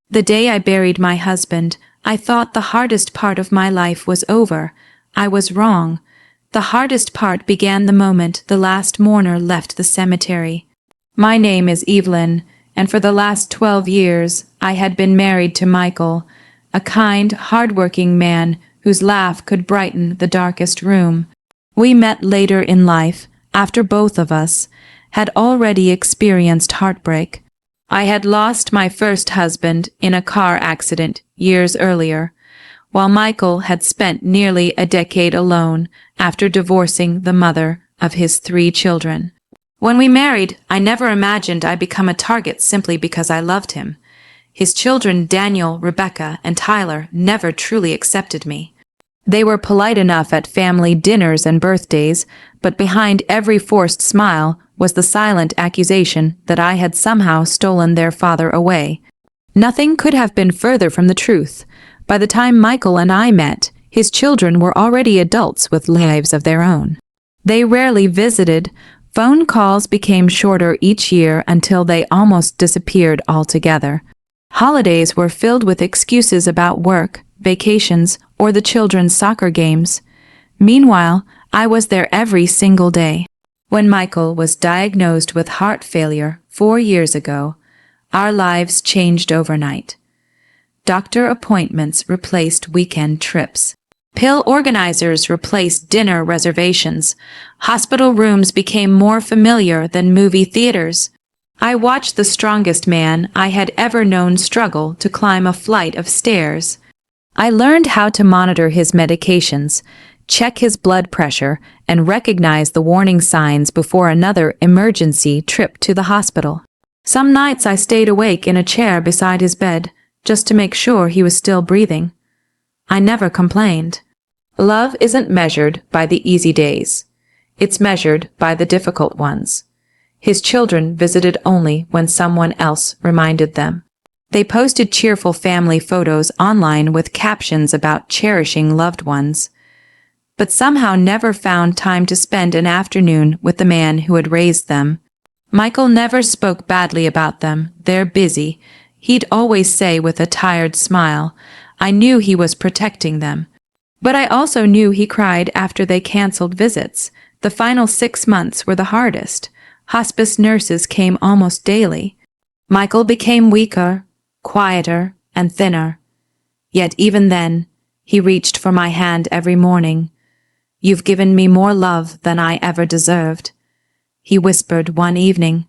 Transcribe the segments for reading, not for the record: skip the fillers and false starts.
The day I buried my husband, I thought the hardest part of my life was over. I was wrong. The hardest part began the moment the last mourner left the cemetery. My name is Evelyn, and for the last 12 years I had been married to Michael, a kind, hard-working man whose laugh could brighten the darkest room. We met later in life, after both of us had already experienced heartbreak. I had lost my first husband in a car accident years earlier, while Michael had spent nearly a decade alone after divorcing the mother of his 3 children. When we married, I never imagined I'd become a target simply because I loved him. His children, Daniel, Rebecca, and Tyler, never truly accepted me. They were polite enough at family dinners and birthdays, but behind every forced smile was the silent accusation that I had somehow stolen their father away. Nothing could have been further from the truth. By the time Michael and I met, his children were already adults with lives of their own. They rarely visited. Phone calls became shorter each year until they almost disappeared altogether. Holidays were filled with excuses about work, vacations, or the children's soccer games. Meanwhile, I was there every single day. When Michael was diagnosed with heart failure 4 years ago, our lives changed overnight. Doctor appointments replaced weekend trips. Pill organizers replaced dinner reservations. Hospital rooms became more familiar than movie theaters. I watched the strongest man I had ever known struggle to climb a flight of stairs. I learned how to monitor his medications, check his blood pressure, and recognize the warning signs before another emergency trip to the hospital. Some nights I stayed awake in a chair beside his bed, just to make sure he was still breathing. I never complained. Love isn't measured by the easy days. It's measured by the difficult ones. His children visited only when someone else reminded them. They posted cheerful family photos online with captions about cherishing loved ones, but somehow never found time to spend an afternoon with the man who had raised them. Michael never spoke badly about them. They're busy. He'd always say with a tired smile, I knew he was protecting them. But I also knew he cried after they canceled visits. The final 6 months were the hardest. Hospice nurses came almost daily. Michael became weaker, quieter, and thinner. Yet even then, he reached for my hand every morning. You've given me more love than I ever deserved, he whispered one evening.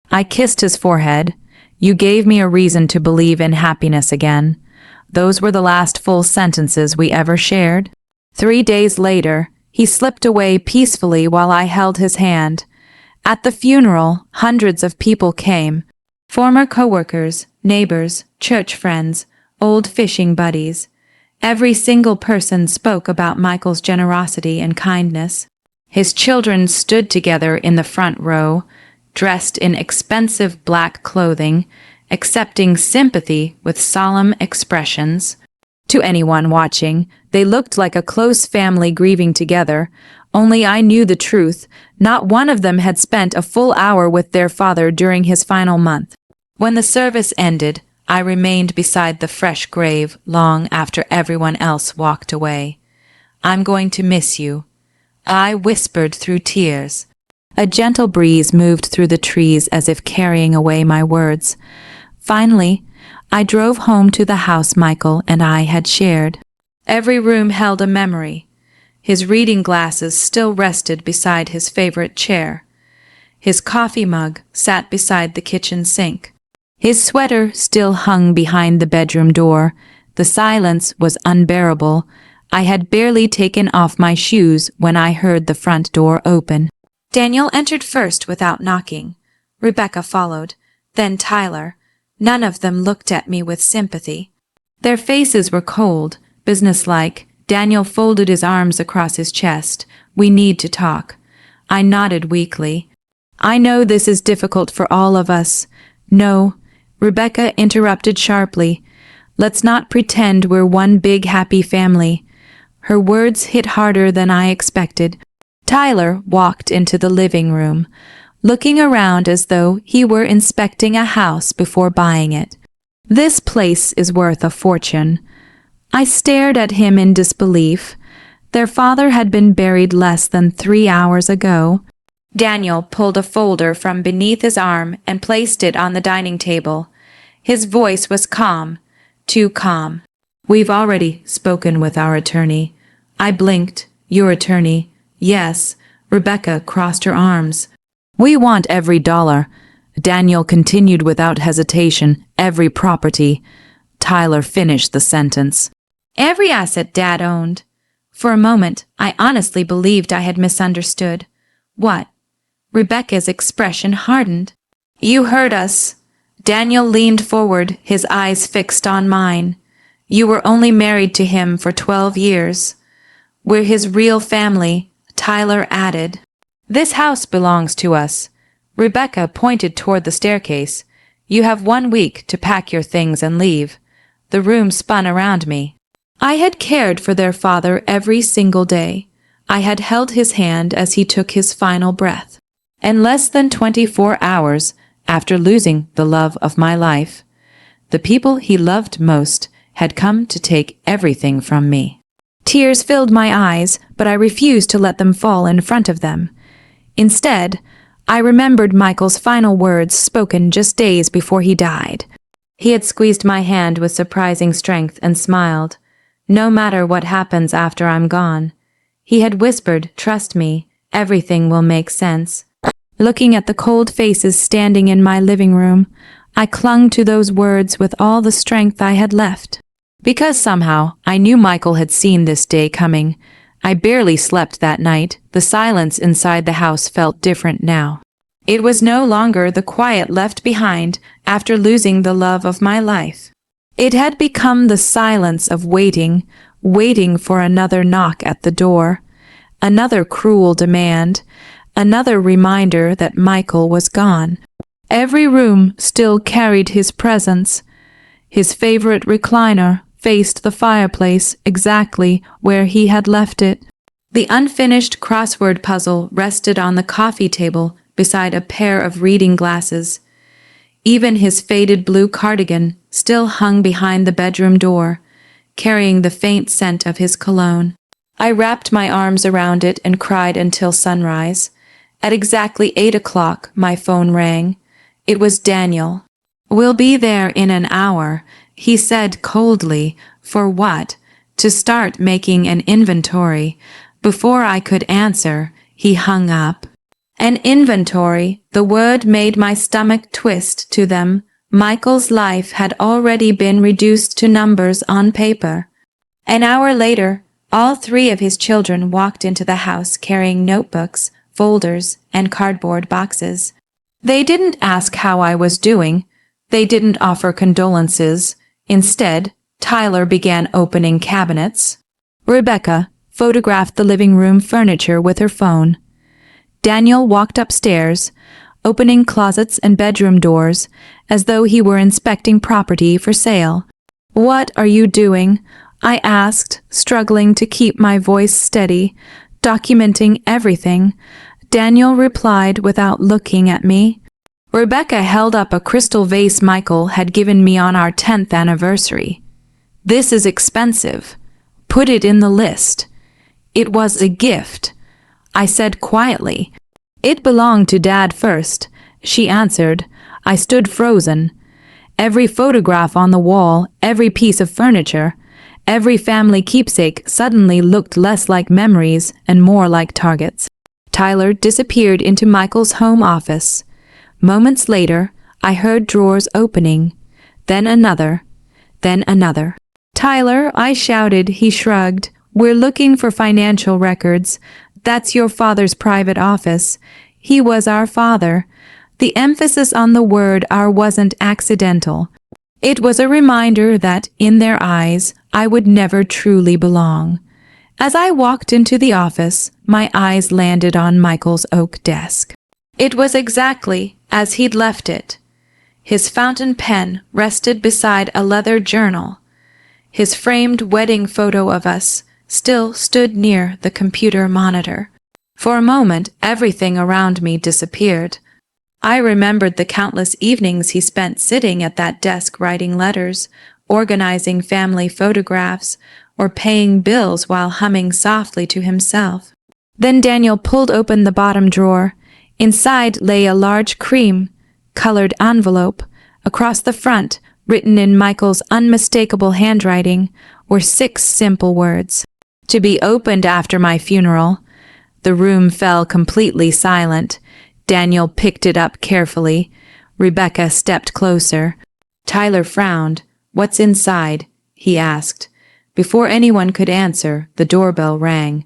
I kissed his forehead. You gave me a reason to believe in happiness again. Those were the last full sentences we ever shared. 3 days later, he slipped away peacefully while I held his hand. At the funeral, hundreds of people came. Former coworkers, neighbors, church friends, old fishing buddies. Every single person spoke about Michael's generosity and kindness. His children stood together in the front row, dressed in expensive black clothing, accepting sympathy with solemn expressions. To anyone watching, they looked like a close family grieving together. Only I knew the truth. Not one of them had spent a full hour with their father during his final month. When the service ended, I remained beside the fresh grave long after everyone else walked away. I'm going to miss you, I whispered through tears. A gentle breeze moved through the trees as if carrying away my words. Finally, I drove home to the house Michael and I had shared. Every room held a memory. His reading glasses still rested beside his favorite chair. His coffee mug sat beside the kitchen sink. His sweater still hung behind the bedroom door. The silence was unbearable. I had barely taken off my shoes when I heard the front door open. Daniel entered first without knocking. Rebecca followed, then Tyler. None of them looked at me with sympathy. Their faces were cold, businesslike. Daniel folded his arms across his chest. We need to talk. I nodded weakly. I know this is difficult for all of us. No, Rebecca interrupted sharply. Let's not pretend we're one big happy family. Her words hit harder than I expected. Tyler walked into the living room, looking around as though he were inspecting a house before buying it. This place is worth a fortune." I stared at him in disbelief. Their father had been buried less than 3 hours ago. Daniel pulled a folder from beneath his arm and placed it on the dining table. His voice was calm, too calm. "We've already spoken with our attorney." I blinked. "Your attorney?" "Yes." Rebecca crossed her arms. "We want every dollar." Daniel continued without hesitation. "Every property." Tyler finished the sentence. "Every asset Dad owned." For a moment, I honestly believed I had misunderstood. "What?" Rebecca's expression hardened. "You heard us." Daniel leaned forward, his eyes fixed on mine. "You were only married to him for 12 years. We're his real family," Tyler added. "This house belongs to us." Rebecca pointed toward the staircase. "You have 1 week to pack your things and leave." The room spun around me. I had cared for their father every single day. I had held his hand as he took his final breath. And less than 24 hours after losing the love of my life, the people he loved most had come to take everything from me. Tears filled my eyes, but I refused to let them fall in front of them. Instead, I remembered Michael's final words spoken just days before he died. He had squeezed my hand with surprising strength and smiled. "No matter what happens after I'm gone." He had whispered, "Trust me, everything will make sense." Looking at the cold faces standing in my living room, I clung to those words with all the strength I had left. Because somehow I knew Michael had seen this day coming. I barely slept that night. The silence inside the house felt different now. It was no longer the quiet left behind after losing the love of my life. It had become the silence of waiting, waiting for another knock at the door, another cruel demand, another reminder that Michael was gone. Every room still carried his presence. His favorite recliner faced the fireplace exactly where he had left it. The unfinished crossword puzzle rested on the coffee table beside a pair of reading glasses. Even his faded blue cardigan still hung behind the bedroom door, carrying the faint scent of his cologne. I wrapped my arms around it and cried until sunrise. At exactly 8 o'clock, my phone rang. It was Daniel. "We'll be there in an hour," he said coldly. "For what?" "To start making an inventory." Before I could answer, he hung up. An inventory, the word made my stomach twist to them. Michael's life had already been reduced to numbers on paper. An hour later, all 3 of his children walked into the house carrying notebooks, folders, and cardboard boxes. They didn't ask how I was doing. They didn't offer condolences. Instead, Tyler began opening cabinets. Rebecca photographed the living room furniture with her phone. Daniel walked upstairs, opening closets and bedroom doors as though he were inspecting property for sale. "What are you doing?" I asked, struggling to keep my voice steady, documenting everything. Daniel replied without looking at me. "Rebecca held up a crystal vase Michael had given me on our 10th anniversary. This is expensive. Put it in the list." "It was a gift," I said quietly. "It belonged to Dad first," she answered. I stood frozen. Every photograph on the wall, every piece of furniture, every family keepsake suddenly looked less like memories and more like targets. Tyler disappeared into Michael's home office. Moments later, I heard drawers opening, then another, then another. "Tyler," I shouted. He shrugged. "We're looking for financial records. That's your father's private office. He was our father." The emphasis on the word "our" wasn't accidental. It was a reminder that, in their eyes, I would never truly belong. As I walked into the office, my eyes landed on Michael's oak desk. It was exactly as he'd left it. His fountain pen rested beside a leather journal. His framed wedding photo of us still stood near the computer monitor. For a moment, everything around me disappeared. I remembered the countless evenings he spent sitting at that desk writing letters, organizing family photographs, or paying bills while humming softly to himself. Then Daniel pulled open the bottom drawer. Inside lay a large cream-colored envelope. Across the front, written in Michael's unmistakable handwriting, were 6 simple words. To be opened after my funeral. The room fell completely silent. Daniel picked it up carefully. Rebecca stepped closer. Tyler frowned. "What's inside?" he asked. Before anyone could answer, the doorbell rang.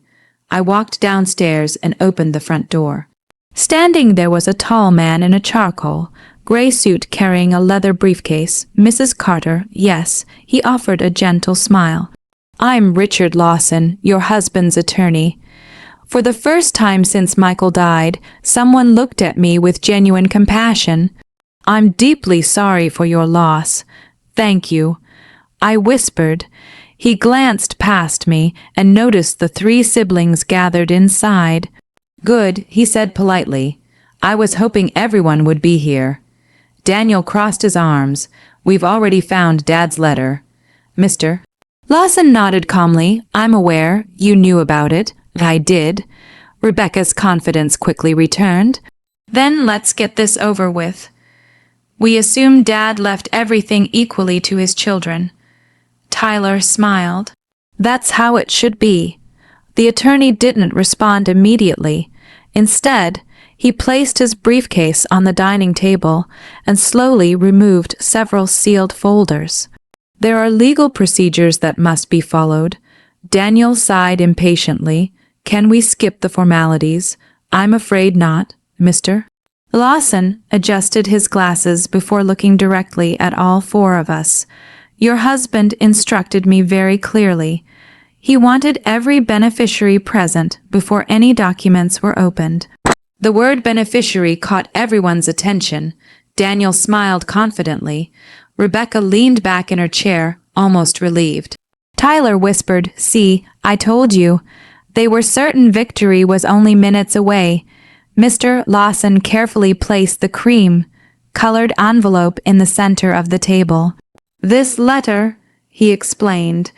I walked downstairs and opened the front door. Standing there was a tall man in a charcoal gray suit carrying a leather briefcase. "Mrs. Carter, yes," he offered a gentle smile. "I'm Richard Lawson, your husband's attorney." For the first time since Michael died, someone looked at me with genuine compassion. "I'm deeply sorry for your loss." "Thank you," I whispered. He glanced past me and noticed the 3 siblings gathered inside. "Good," he said politely. "I was hoping everyone would be here." Daniel crossed his arms. "We've already found Dad's letter." "Mr. Lawson nodded calmly. "I'm aware. You knew about it." "I did." Rebecca's confidence quickly returned. "Then let's get this over with. We assume Dad left everything equally to his children." Tyler smiled. "That's how it should be." The attorney didn't respond immediately. Instead, he placed his briefcase on the dining table and slowly removed several sealed folders. "There are legal procedures that must be followed." Daniel sighed impatiently. "Can we skip the formalities?" "I'm afraid not, Mr. Lawson adjusted his glasses before looking directly at all 4 of us. "Your husband instructed me very clearly. He wanted every beneficiary present before any documents were opened." The word beneficiary caught everyone's attention. Daniel smiled confidently. Rebecca leaned back in her chair, almost relieved. Tyler whispered, "See, I told you." They were certain victory was only minutes away. Mr. Lawson carefully placed the cream-colored envelope in the center of the table. "This letter," he explained,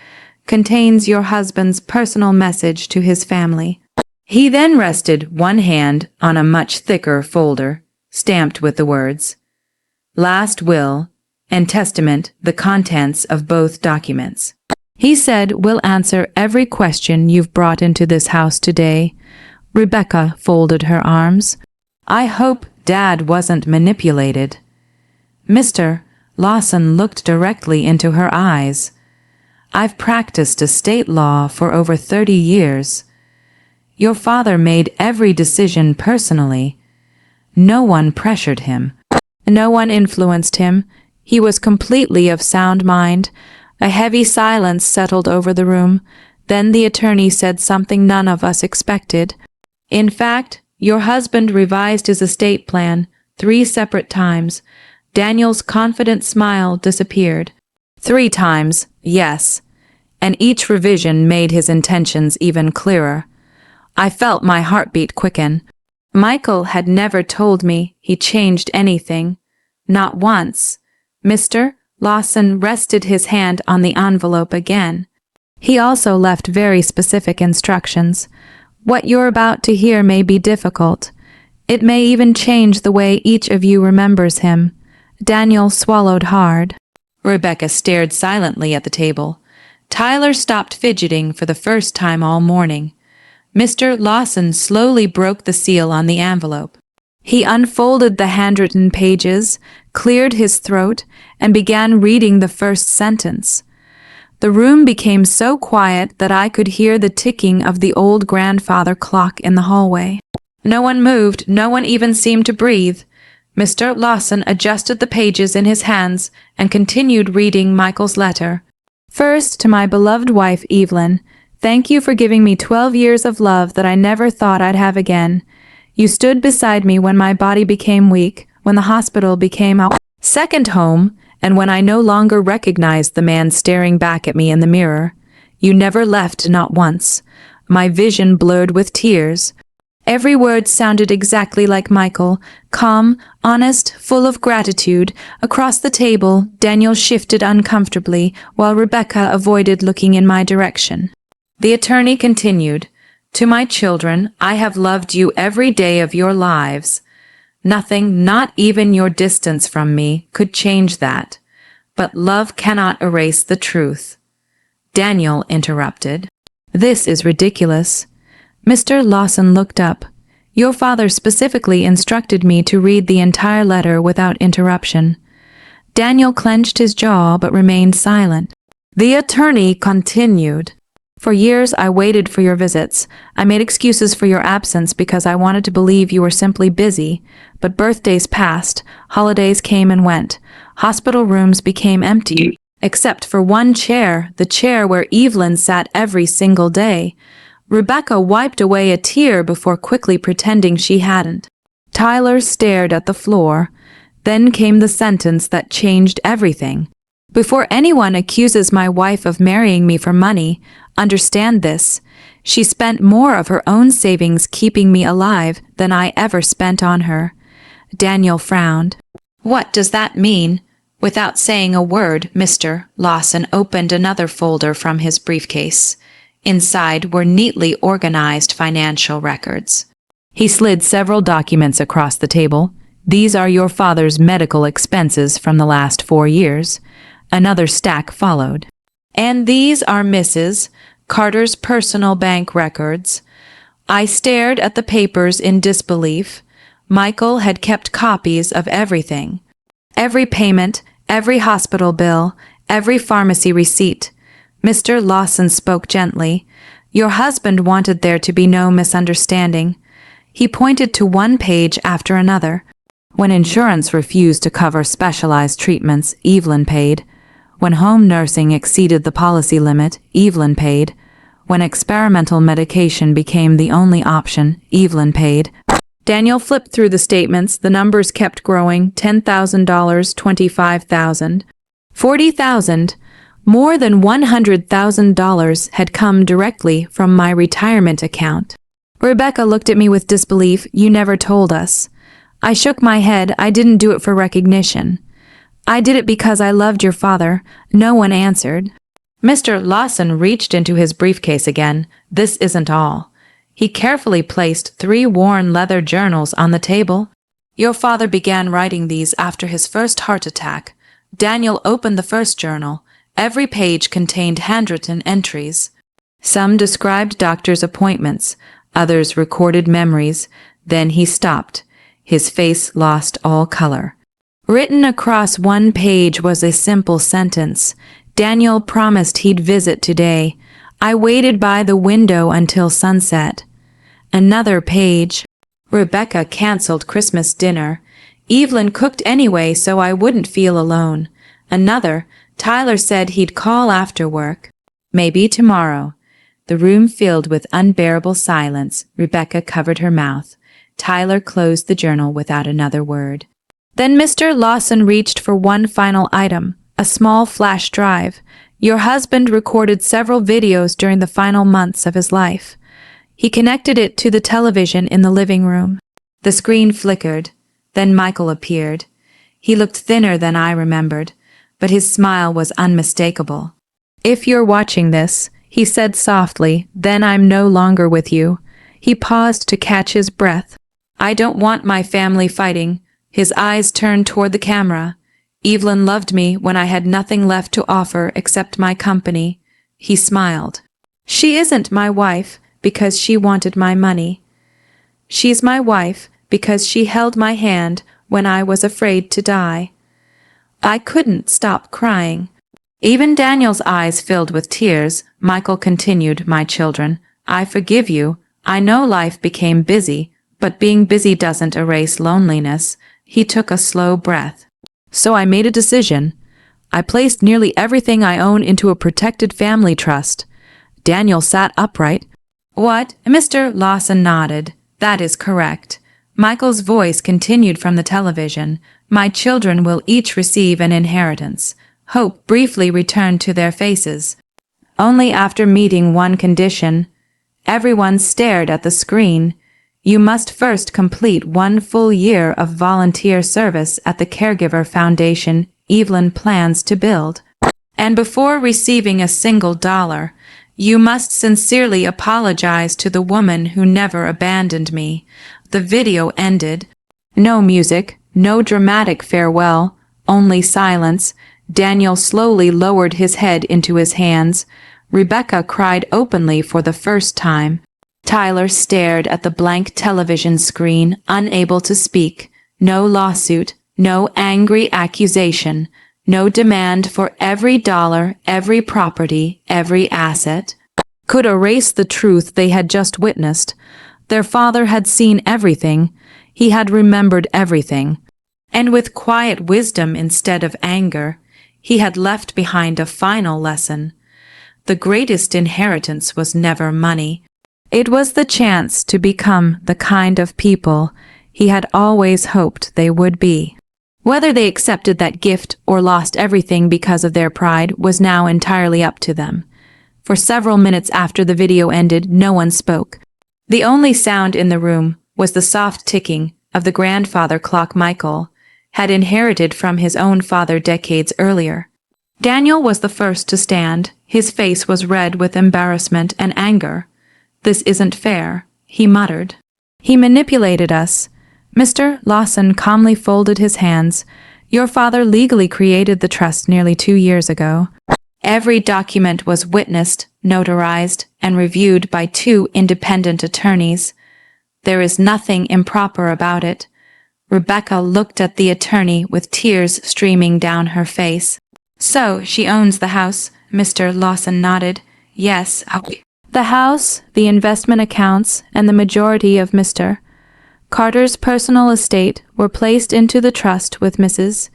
"contains your husband's personal message to his family." He then rested one hand on a much thicker folder, stamped with the words, "Last Will and Testament," the contents of both documents. He said, "We'll answer every question you've brought into this house today." Rebecca folded her arms. "I hope Dad wasn't manipulated." Mr. Lawson looked directly into her eyes. "I've practiced estate law for over 30 years. Your father made every decision personally. No one pressured him. No one influenced him. He was completely of sound mind." A heavy silence settled over the room. Then the attorney said something none of us expected. "In fact, your husband revised his estate plan 3 separate times." Daniel's confident smile disappeared. 3 times, yes. And each revision made his intentions even clearer. I felt my heartbeat quicken. Michael had never told me he changed anything. Not once. Mr. Lawson rested his hand on the envelope again. He also left very specific instructions. "What you're about to hear may be difficult. It may even change the way each of you remembers him." Daniel swallowed hard. Rebecca stared silently at the table. Tyler stopped fidgeting for the first time all morning. Mr. Lawson slowly broke the seal on the envelope. He unfolded the handwritten pages, cleared his throat, and began reading the first sentence. The room became so quiet that I could hear the ticking of the old grandfather clock in the hallway. No one moved, no one even seemed to breathe. Mr. Lawson adjusted the pages in his hands and continued reading Michael's letter. "First, to my beloved wife, Evelyn, thank you for giving me 12 years of love that I never thought I'd have again. You stood beside me when my body became weak, when the hospital became our second home, and when I no longer recognized the man staring back at me in the mirror. You never left, not once. My vision blurred with tears. Every word sounded exactly like Michael, calm, honest, full of gratitude. Across the table, Daniel shifted uncomfortably, while Rebecca avoided looking in my direction. The attorney continued, "To my children, I have loved you every day of your lives. Nothing, not even your distance from me, could change that. But love cannot erase the truth." Daniel interrupted. "This is ridiculous." Mr. Lawson looked up. "Your father specifically instructed me to read the entire letter without interruption." Daniel clenched his jaw but remained silent. The attorney continued. "For years I waited for your visits. I made excuses for your absence because I wanted to believe you were simply busy. But birthdays passed, holidays came and went. Hospital rooms became empty, except for one chair, the chair where Evelyn sat every single day." Rebecca wiped away a tear before quickly pretending she hadn't. Tyler stared at the floor. Then came the sentence that changed everything. "Before anyone accuses my wife of marrying me for money, understand this. She spent more of her own savings keeping me alive than I ever spent on her." Daniel frowned. "What does that mean?" Without saying a word, Mr. Lawson opened another folder from his briefcase. Inside were neatly organized financial records. He slid several documents across the table. "These are your father's medical expenses from the last 4 years. Another stack followed. "And these are Mrs. Carter's personal bank records." I stared at the papers in disbelief. Michael had kept copies of everything. Every payment, every hospital bill, every pharmacy receipt. Mr. Lawson spoke gently. "Your husband wanted there to be no misunderstanding." He pointed to one page after another. "When insurance refused to cover specialized treatments, Evelyn paid. When home nursing exceeded the policy limit, Evelyn paid. When experimental medication became the only option, Evelyn paid." Daniel flipped through the statements. The numbers kept growing. $10,000, $25,000, $40,000. More than $100,000 had come directly from my retirement account. Rebecca looked at me with disbelief. "You never told us." I shook my head. "I didn't do it for recognition. I did it because I loved your father." No one answered. Mr. Lawson reached into his briefcase again. "This isn't all." He carefully placed 3 worn leather journals on the table. "Your father began writing these after his first heart attack." Daniel opened the first journal. Every page contained handwritten entries. Some described doctor's appointments, others recorded memories. Then he stopped. His face lost all color. Written across one page was a simple sentence. "Daniel promised he'd visit today. I waited by the window until sunset." Another page. "Rebecca canceled Christmas dinner. Evelyn cooked anyway so I wouldn't feel alone." Another. "Tyler said he'd call after work. Maybe tomorrow." The room filled with unbearable silence. Rebecca covered her mouth. Tyler closed the journal without another word. Then Mr. Lawson reached for one final item, a small flash drive. "Your husband recorded several videos during the final months of his life." He connected it to the television in the living room. The screen flickered. Then Michael appeared. He looked thinner than I remembered, but his smile was unmistakable. "If you're watching this," he said softly, "then I'm no longer with you." He paused to catch his breath. "I don't want my family fighting." His eyes turned toward the camera. "Evelyn loved me when I had nothing left to offer except my company." He smiled. "She isn't my wife because she wanted my money. She's my wife because she held my hand when I was afraid to die." I couldn't stop crying. Even Daniel's eyes filled with tears. Michael continued, "My children, I forgive you. I know life became busy, but being busy doesn't erase loneliness." He took a slow breath. "So I made a decision. I placed nearly everything I own into a protected family trust." Daniel sat upright. "What?" Mr. Lawson nodded. "That is correct." Michael's voice continued from the television. "My children will each receive an inheritance." Hope briefly returned to their faces. "Only after meeting one condition." Everyone stared at the screen. You must first complete 1 full year of volunteer service at the Caregiver Foundation Evelyn plans to build. And before receiving a single dollar, you must sincerely apologize to the woman who never abandoned me. The video ended. No music, no dramatic farewell, only silence. Daniel slowly lowered his head into his hands. Rebecca cried openly for the first time. Tyler stared at the blank television screen, unable to speak. No lawsuit, no angry accusation, no demand for every dollar, every property, every asset could erase the truth they had just witnessed. Their father had seen everything. He had remembered everything. And with quiet wisdom instead of anger, he had left behind a final lesson. The greatest inheritance was never money. It was the chance to become the kind of people he had always hoped they would be. Whether they accepted that gift or lost everything because of their pride was now entirely up to them. For several minutes after the video ended, no one spoke. The only sound in the room was the soft ticking of the grandfather clock Michael had inherited from his own father decades earlier. Daniel was the first to stand. His face was red with embarrassment and anger. "This isn't fair," he muttered. "He manipulated us." Mr. Lawson calmly folded his hands. "Your father legally created the trust nearly 2 years ago. Every document was witnessed, notarized, and reviewed by 2 independent attorneys. There is nothing improper about it." Rebecca looked at the attorney with tears streaming down her face. "So she owns the house?" Mr. Lawson nodded. "Yes, the house, the investment accounts, and the majority of Mr. Carter's personal estate were placed into the trust with Mrs.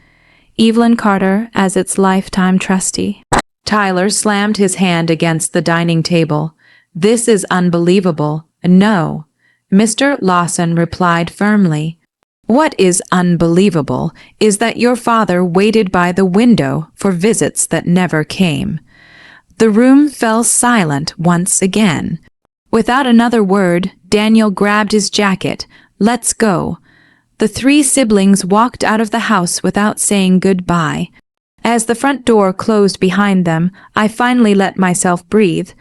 Evelyn Carter as its lifetime trustee." Tyler slammed his hand against the dining table. "This is unbelievable." "No," Mr. Lawson replied firmly. "What is unbelievable is that your father waited by the window for visits that never came." The room fell silent once again. Without another word, Daniel grabbed his jacket. "Let's go." The 3 siblings walked out of the house without saying goodbye. As the front door closed behind them, I finally let myself breathe.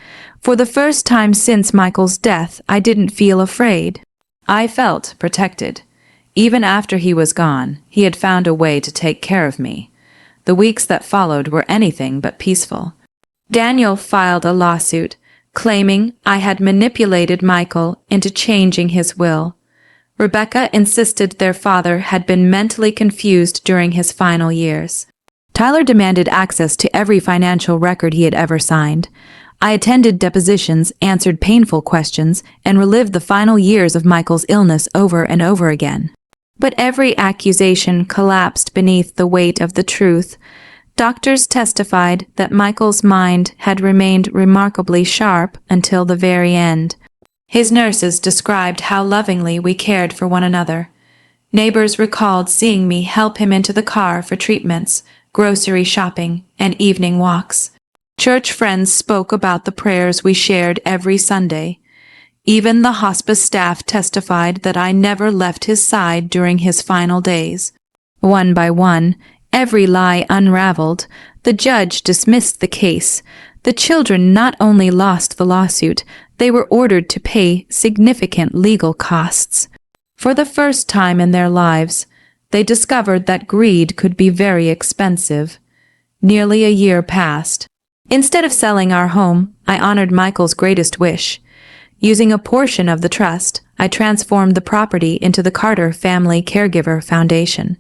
For the first time since Michael's death, I didn't feel afraid. I felt protected. Even after he was gone, he had found a way to take care of me. The weeks that followed were anything but peaceful. Daniel filed a lawsuit, claiming I had manipulated Michael into changing his will. Rebecca insisted their father had been mentally confused during his final years. Tyler demanded access to every financial record he had ever signed. I attended depositions, answered painful questions, and relived the final years of Michael's illness over and over again. But every accusation collapsed beneath the weight of the truth. Doctors testified that Michael's mind had remained remarkably sharp until the very end. His nurses described how lovingly we cared for one another. Neighbors recalled seeing me help him into the car for treatments, grocery shopping, and evening walks. Church friends spoke about the prayers we shared every Sunday. Even the hospice staff testified that I never left his side during his final days. One by one, every lie unraveled. The judge dismissed the case. The children not only lost the lawsuit, they were ordered to pay significant legal costs. For the first time in their lives, they discovered that greed could be very expensive. Nearly a year passed. Instead of selling our home, I honored Michael's greatest wish. Using a portion of the trust, I transformed the property into the Carter Family Caregiver Foundation.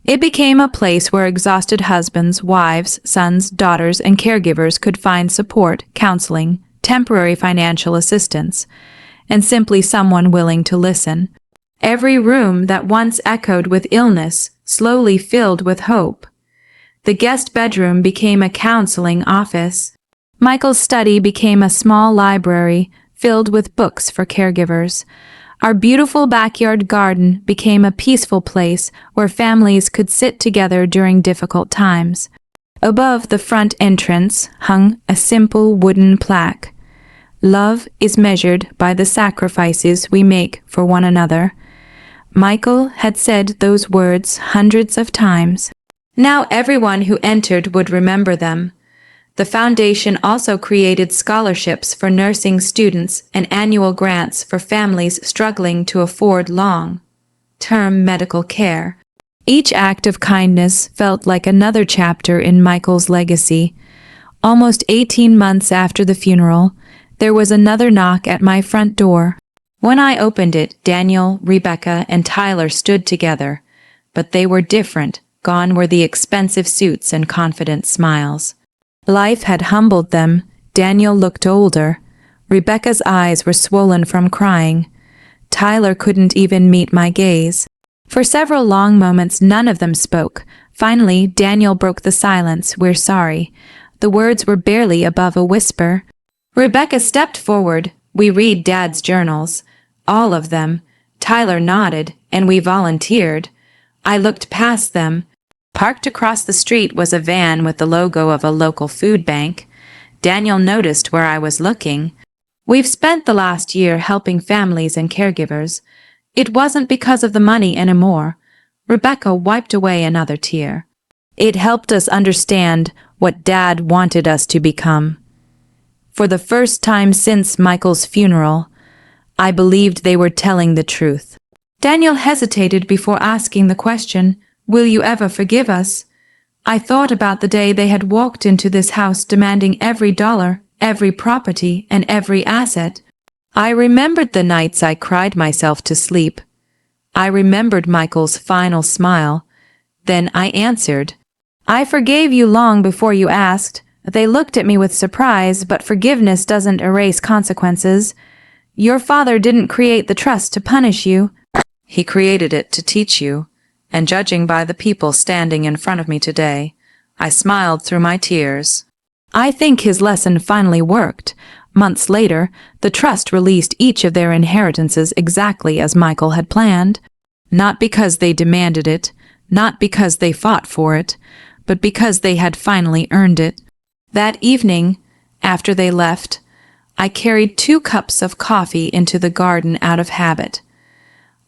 It became a place where exhausted husbands, wives, sons, daughters, and caregivers could find support, counseling, temporary financial assistance, and simply someone willing to listen. Every room that once echoed with illness slowly filled with hope. The guest bedroom became a counseling office. Michael's study became a small library filled with books for caregivers. Our beautiful backyard garden became a peaceful place where families could sit together during difficult times. Above the front entrance hung a simple wooden plaque. Love is measured by the sacrifices we make for one another. Michael had said those words hundreds of times. Now everyone who entered would remember them. The foundation also created scholarships for nursing students and annual grants for families struggling to afford long-term medical care. Each act of kindness felt like another chapter in Michael's legacy. Almost 18 months after the funeral, there was another knock at my front door. When I opened it, Daniel, Rebecca, and Tyler stood together. But they were different. Gone were the expensive suits and confident smiles. Life had humbled them. Daniel looked older. Rebecca's eyes were swollen from crying. Tyler couldn't even meet my gaze. For several long moments, none of them spoke. Finally, Daniel broke the silence. "We're sorry." The words were barely above a whisper. Rebecca stepped forward. "We read Dad's journals. All of them." Tyler nodded, "And we volunteered." I looked past them. Parked across the street was a van with the logo of a local food bank. Daniel noticed where I was looking. "We've spent the last year helping families and caregivers. It wasn't because of the money anymore." Rebecca wiped away another tear. "It helped us understand what Dad wanted us to become." For the first time since Michael's funeral, I believed they were telling the truth. Daniel hesitated before asking the question, "Will you ever forgive us?" I thought about the day they had walked into this house demanding every dollar, every property, and every asset. I remembered the nights I cried myself to sleep. I remembered Michael's final smile. Then I answered, "I forgave you long before you asked." They looked at me with surprise, but forgiveness doesn't erase consequences. "Your father didn't create the trust to punish you. He created it to teach you." And judging by the people standing in front of me today, I smiled through my tears. I think his lesson finally worked. Months later, the trust released each of their inheritances exactly as Michael had planned. Not because they demanded it, not because they fought for it, but because they had finally earned it. That evening, after they left, I carried 2 cups of coffee into the garden out of habit.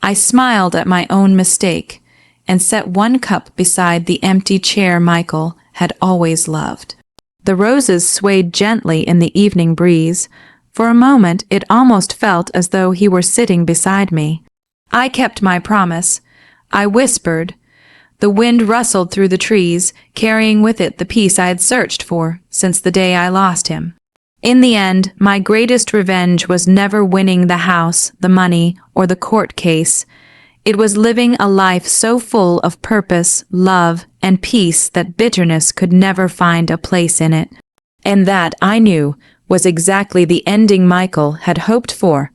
I smiled at my own mistake and set 1 cup beside the empty chair Michael had always loved. The roses swayed gently in the evening breeze. For a moment, it almost felt as though he were sitting beside me. I kept my promise. I whispered. The wind rustled through the trees, carrying with it the peace I had searched for since the day I lost him. In the end, my greatest revenge was never winning the house, the money, or the court case. It was living a life so full of purpose, love, and peace that bitterness could never find a place in it. And that, I knew, was exactly the ending Michael had hoped for